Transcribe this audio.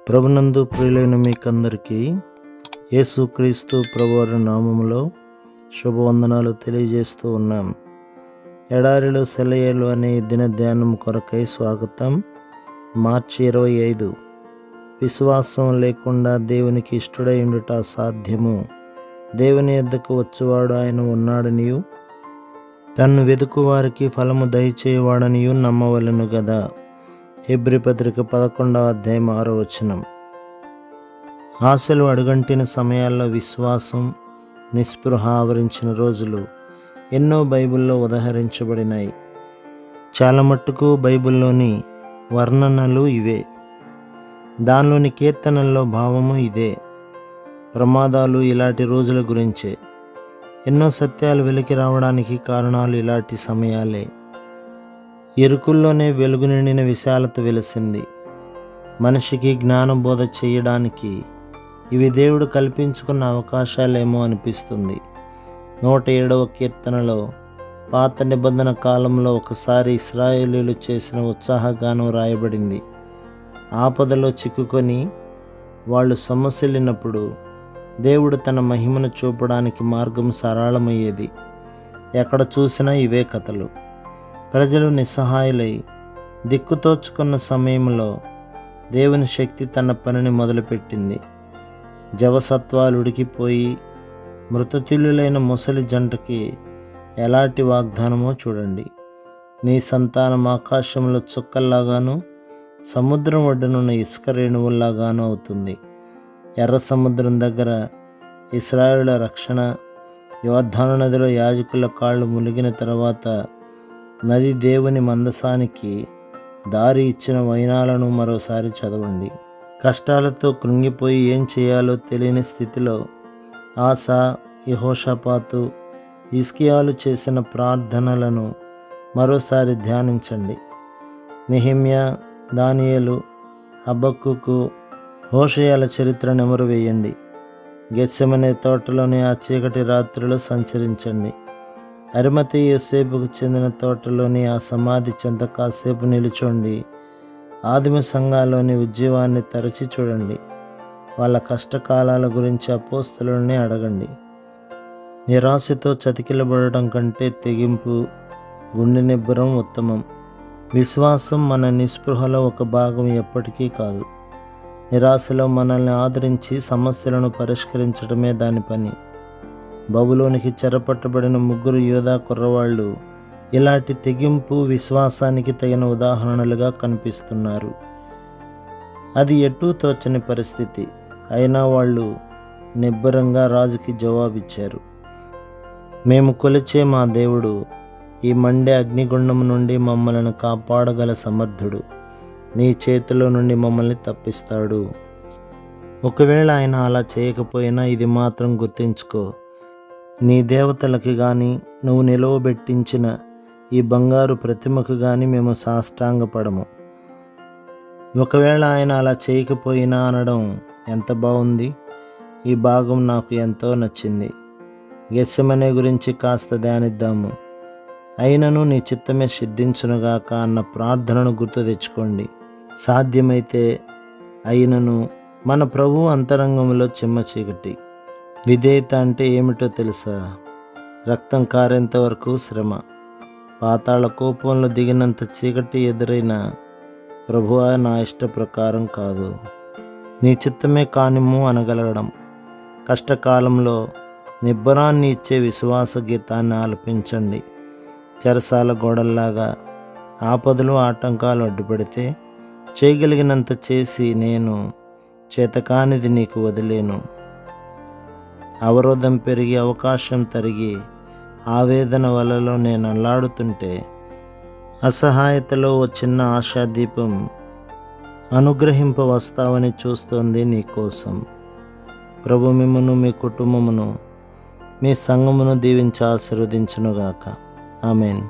ప్రభునందు ప్రియులైన మీకందరికీ యేసుక్రీస్తు ప్రభువారి నామములో శుభవందనాలు తెలియజేస్తూ ఉన్నాం. ఎడారిలో సెలయేలు అనే దిన ధ్యానం కొరకై స్వాగతం. మార్చి 25. విశ్వాసం లేకుండా దేవునికి ఇష్టడై ఉండుట అసాధ్యము. దేవుని యొద్దకు వచ్చువాడు ఆయన ఉన్నాడనియు తన్ను వెదుకు వారికి ఫలము దయచేయవాడనియు నమ్మవలెను గదా. హెబ్రీ పత్రిక 11వ అధ్యాయం 6వ వచనం. ఆశలు అడుగంటిన సమయాల్లో విశ్వాసం నిస్పృహ ఆవరించిన రోజులు ఎన్నో బైబిల్లో ఉదహరించబడినాయి. చాలా మట్టుకు బైబిల్లోని వర్ణనలు ఇవే, దానిలోని కీర్తనల్లో భావము ఇదే. ప్రమాదాలు ఇలాంటి రోజుల గురించే. ఎన్నో సత్యాలు వెలికి రావడానికి కారణాలు ఇలాంటి సమయాలే. ఎరుకుల్లోనే వెలుగు నిండిన విశాలత వెలిసింది. మనిషికి జ్ఞానబోధ చేయడానికి ఇవి దేవుడు కల్పించుకున్న అవకాశాలేమో అనిపిస్తుంది. 107వ కీర్తనలో పాత నిబంధన కాలంలో ఒకసారి ఇశ్రాయేలీయులు చేసిన ఉత్సాహగానం రాయబడింది. ఆపదలో చిక్కుకొని వాళ్ళు సొమ్మసిల్లినప్పుడు దేవుడు తన మహిమను చూపడానికి మార్గం సరళమయ్యేది. ఎక్కడ చూసినా ఇవే కథలు. ప్రజలు నిస్సహాయులై దిక్కుతోచుకున్న సమయంలో దేవుని శక్తి తన పనిని మొదలుపెట్టింది. జవసత్వాలు ఉడికిపోయి మృతతుల్యులైన ముసలి జంటకి ఎలాంటి వాగ్దానమో చూడండి. నీ సంతానం ఆకాశంలో చుక్కల్లాగాను సముద్రం ఒడ్డునున్న ఇసుక రేణువుల్లాగాను అవుతుంది. ఎర్ర సముద్రం దగ్గర ఇశ్రాయేలుల రక్షణ, యోర్దాను నదిలో యాజకుల కాళ్ళు మునిగిన తర్వాత నది దేవుని మందసానికి దారి ఇచ్చిన వైనాలను మరోసారి చదవండి. కష్టాలతో కృంగిపోయి ఏం చేయాలో తెలియని స్థితిలో ఆస, యెహోషాపాతు, హిజ్కియాలు చేసిన ప్రార్థనలను మరోసారి ధ్యానించండి. నెహెమ్యా, దానియేలు, హబక్కూకు, హోషేయల చరిత్ర నెమరు వేయండి. గెత్సెమనే తోటలోని ఆ చీకటి రాత్రిలో సంచరించండి. అరిమతయి యోసేపుకు చెందిన తోటలోని ఆ సమాధి చెంత కాసేపు నిలుచోండి. ఆదిమ సంఘాల్లోని ఉద్యమాన్ని తరచి చూడండి. వాళ్ళ కష్టకాలాల గురించి అపోస్తలుల్ని అడగండి. నిరాశతో చతికిలబడటం కంటే తెగింపు, గుండె నిబ్బరం ఉత్తమం. విశ్వాసం మన నిస్పృహలో ఒక భాగం ఎప్పటికీ కాదు. నిరాశలో మనల్ని ఆదరించి సమస్యలను పరిష్కరించడమే దాని పని. బబులోనికి చెరపట్టబడిన 3 యోధా కుర్రవాళ్ళు ఇలాంటి తెగింపు, విశ్వాసానికి తగిన ఉదాహరణలుగా కనిపిస్తున్నారు. అది ఎటూ తోచని పరిస్థితి అయినా వాళ్ళు నిబ్బరంగా రాజుకి జవాబిచ్చారు. మేము కొలిచే మా దేవుడు ఈ మండే అగ్నిగుండం నుండి మమ్మల్ని కాపాడగల సమర్థుడు. నీ చేతిలో నుండి మమ్మల్ని తప్పిస్తాడు. ఒకవేళ ఆయన అలా చేయకపోయినా ఇది మాత్రం గుర్తుంచుకో, నీ దేవతలకి కానీ నువ్వు నిలవబెట్టించిన ఈ బంగారు ప్రతిమకు కానీ మేము సాష్టాంగపడము. ఒకవేళ ఆయన అలా చేయకపోయినా అనడం ఎంత బాగుంది. ఈ భాగం నాకు ఎంతో నచ్చింది. గెత్సెమనే గురించి కాస్త ధ్యానిద్దాము. అయినను నీ చిత్తమే సిద్ధించునుగాక అన్న ప్రార్థనను గుర్తు తెచ్చుకోండి. సాధ్యమైతే అయినను మన ప్రభువు అంతరంగంలో చిమ్మ చీకటి. విధేయత అంటే ఏమిటో తెలుసా? రక్తం కారేంత వరకు శ్రమ, పాతాళ కోపంలో దిగినంత చీకటి ఎదురైన ప్రభువా నా ఇష్ట ప్రకారం కాదు, నీ చిత్తమే కానిమ్ము అనగలగడం. కష్టకాలంలో నిబ్బరాన్ని ఇచ్చే విశ్వాస గీతాన్ని ఆలపించండి. చెరసాల గోడల్లాగా ఆపదలు, ఆటంకాలు అడ్డుపడితే చేయగలిగినంత చేసి నేను చేతకానిది నీకు వదిలేను. అవరోధం పెరిగి అవకాశం తరిగి ఆవేదన వలలో నేను అల్లాడుతుంటే అసహాయతలో ఓ చిన్న ఆశాదీపం అనుగ్రహింప వస్తావని చూస్తోంది నీ కోసం. ప్రభు మిమ్మును, మీ కుటుంబమును, మీ సంఘమును దీవించి ఆశీర్వదించునుగాక. ఆమెన్.